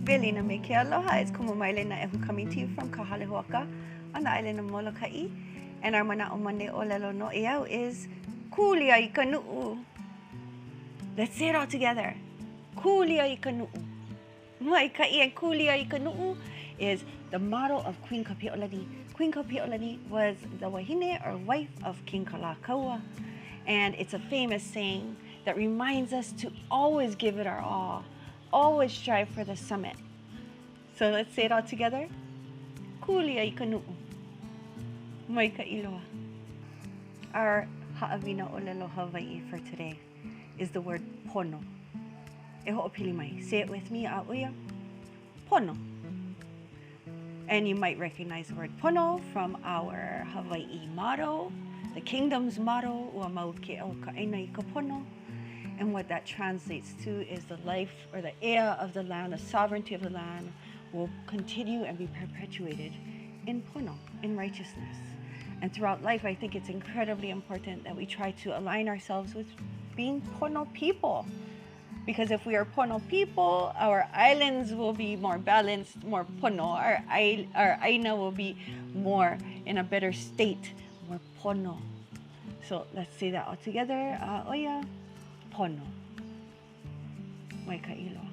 Billy na me ke aloha. It's Kumu na Ehu coming to you from Ka Hale Hoaka on the island of Molokaʻi. And our MANAʻo Monday ʻōlelo Noʻeau is Kūlia I ka nuʻu. Let's say it all together. Kūlia I ka nuʻu. Maikaʻi and Kūlia I ka nuʻu is the motto of Queen Kapiʻolani. Queen Kapiʻolani was the wahine or wife of King Kākou. And it's a famous saying that reminds us to always give it our all. Always strive for the summit. So let's say it all together. Kūlia I ka nuʻu. Maikaʻi loa. Our haʻawina ʻōlelo Hawaii for today is the word pono. E hoʻopili mai. Say it with me, ʻāʻuia. Pono. And you might recognize the word pono from our Hawaii motto, the kingdom's motto, ua mau ke au ka ʻaina I ka pono. And what that translates to is the life or the ea of the land, the sovereignty of the land will continue and be perpetuated in pono, in righteousness. And throughout life, I think it's incredibly important that we try to align ourselves with being pono people. Because if we are pono people, our islands will be more balanced, more pono. Our aina will be more in a better state, more pono. So let's say that all together. Oia. Pono. Maikaʻi loa.